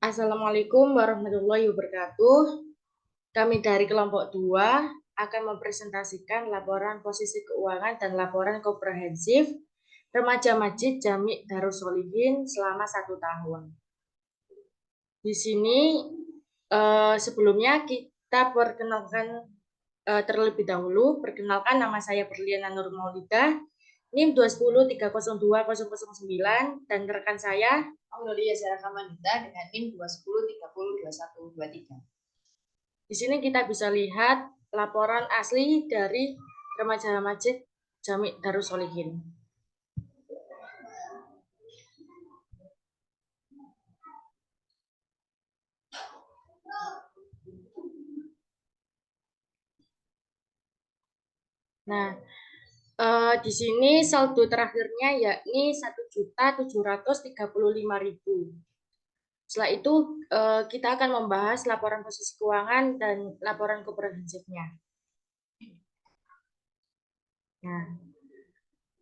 Assalamualaikum warahmatullahi wabarakatuh. Kami dari kelompok 2 akan mempresentasikan laporan posisi keuangan dan laporan komprehensif Remaja Masjid Jami Darus Sholihin selama 1 tahun. Di sini sebelumnya kita perkenalkan terlebih dahulu. Perkenalkan, nama saya Berliana Nur Maulidah, NIM 210302009, dan rekan saya Aurelia Zarakamandita dengan NIM 210302123. Di sini kita bisa lihat laporan asli dari Remaja Masjid Jami Darus Sholihin. Nah, di sini saldo terakhirnya yakni 1.735.000. Setelah itu kita akan membahas laporan posisi keuangan dan laporan komprehensifnya. Nah,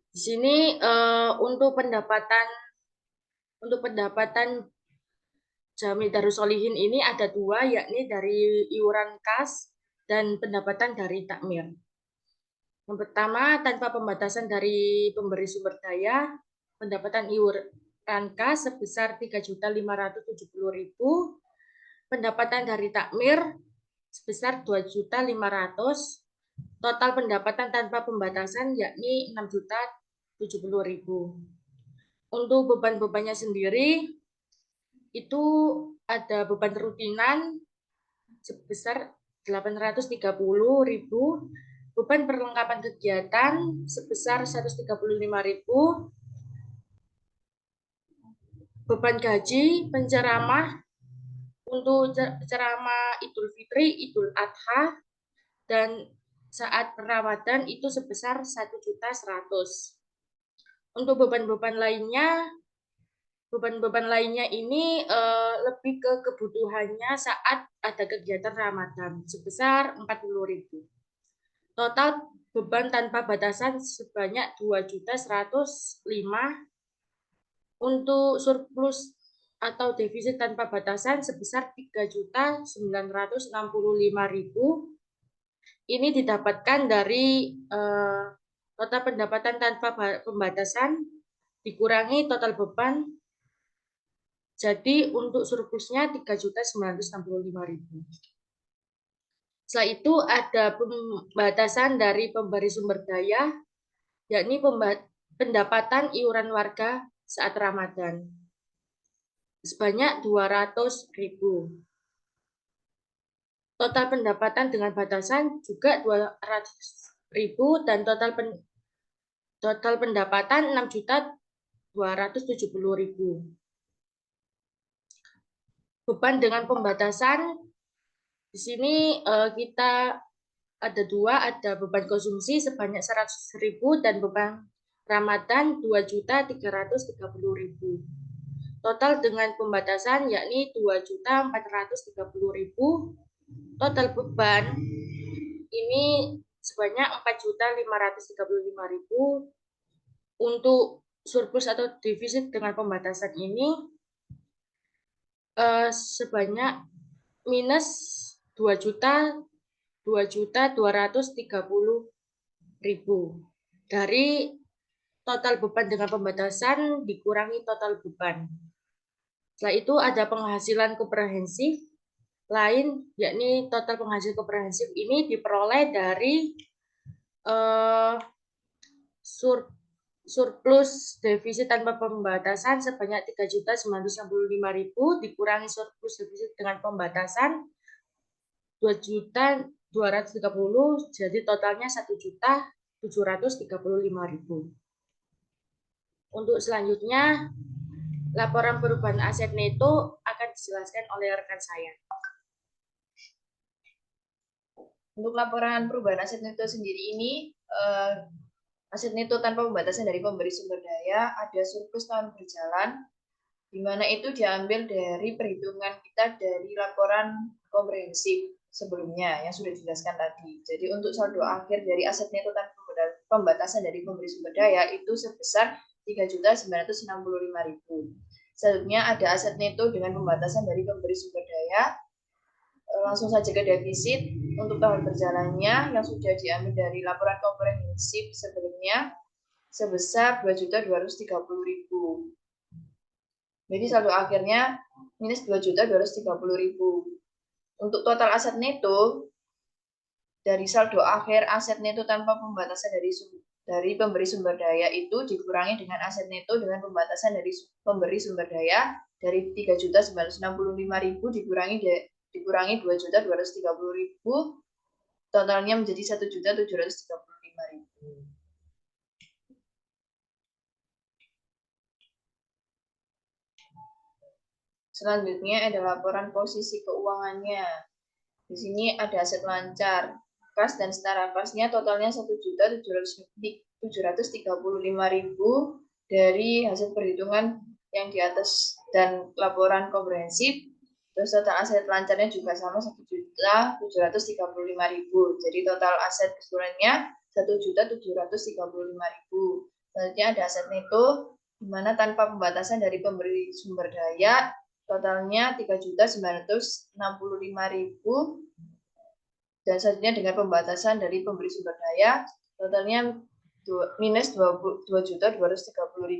di sini untuk pendapatan Jami Darus Sholihin ini ada dua, yakni dari iuran kas dan pendapatan dari takmir. Yang pertama, tanpa pembatasan dari pemberi sumber daya, pendapatan iuran kas sebesar 3.570.000, pendapatan dari takmir sebesar 2.500.000, total pendapatan tanpa pembatasan yakni 6.070.000. Untuk beban-bebannya sendiri, itu ada beban rutinan sebesar 830.000, beban perlengkapan kegiatan sebesar 135.000, beban gaji penceramah untuk ceramah Idul Fitri, Idul Adha, dan saat Ramadan itu sebesar 1.100.000. Untuk beban-beban lainnya ini lebih ke kebutuhannya saat ada kegiatan Ramadan sebesar 40.000. Total beban tanpa batasan sebanyak 2.105.000. Untuk surplus atau defisit tanpa batasan sebesar 3.965.000. Ini didapatkan dari total pendapatan tanpa pembatasan dikurangi total beban. Jadi untuk surplusnya 3.965.000. Setelah itu ada pembatasan dari pemberi sumber daya, yakni pendapatan iuran warga saat Ramadan sebanyak 200.000. Total pendapatan dengan batasan juga 200.000 dan total pendapatan 6.270.000. Beban dengan pembatasan di sini kita ada dua, ada beban konsumsi sebanyak 100.000 dan beban Ramadan 2.330.000. Total dengan pembatasan yakni 2.430.000. Total beban ini sebanyak 4.535.000. Untuk surplus atau defisit dengan pembatasan ini sebanyak minus 2.230.000 dari total beban dengan pembatasan dikurangi total beban. Setelah itu ada penghasilan komprehensif lain, yakni total penghasilan komprehensif ini diperoleh dari surplus defisit tanpa pembatasan sebanyak 3.965.000 dikurangi surplus defisit dengan pembatasan 2.230, jadi totalnya 1.735.000. Untuk selanjutnya, laporan perubahan aset neto akan dijelaskan oleh rekan saya. Untuk laporan perubahan aset neto sendiri ini, aset neto tanpa pembatasan dari pemberi sumber daya ada surplus tahun berjalan, di mana itu diambil dari perhitungan kita dari laporan komprehensif sebelumnya yang sudah dijelaskan tadi. Jadi untuk saldo akhir dari aset neto tanpa pembatasan dari pemberi sumber daya itu sebesar 3.965.000. Selanjutnya ada aset neto dengan pembatasan dari pemberi sumber daya. Langsung saja ke defisit untuk tahun berjalannya yang sudah diambil dari laporan komprehensif sebelumnya sebesar 2.230.000. Jadi saldo akhirnya minus 2.230.000. Untuk total aset neto dari saldo akhir aset neto tanpa pembatasan dari pemberi sumber daya itu dikurangi dengan aset neto dengan pembatasan dari pemberi sumber daya dari 3.965.000 dikurangi 2.230.000, totalnya menjadi 1.735.000. Selanjutnya ada laporan posisi keuangannya. Di sini ada aset lancar, kas dan setara kasnya totalnya 1.735.000 dari hasil perhitungan yang di atas dan laporan komprehensif. Terus total aset lancarnya juga sama 1.735.000. Jadi total aset keseluruhannya 1.735.000. Selanjutnya ada aset neto, di mana tanpa pembatasan dari pemberi sumber daya totalnya 3.965.000, dan selanjutnya dengan pembatasan dari pemberi sumber daya totalnya minus 2.230.000.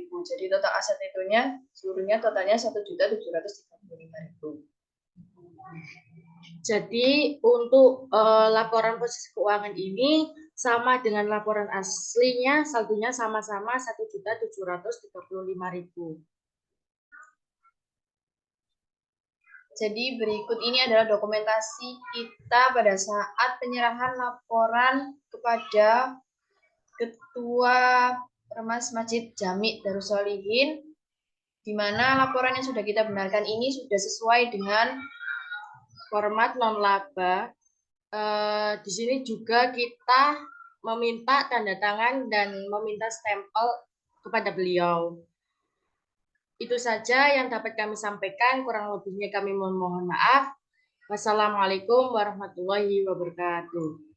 Jadi total aset netonya seluruhnya totalnya 1.735.000. Jadi untuk laporan posisi keuangan ini sama dengan laporan aslinya, saldonya sama-sama 1.735.000. Jadi berikut ini adalah dokumentasi kita pada saat penyerahan laporan kepada Ketua Ormas Masjid Jami Darussolihin, di mana laporan yang sudah kita benarkan ini sudah sesuai dengan format non-laba. Di sini juga kita meminta tanda tangan dan meminta stempel kepada beliau. Itu saja yang dapat kami sampaikan, kurang lebihnya kami mohon maaf. Wassalamualaikum warahmatullahi wabarakatuh.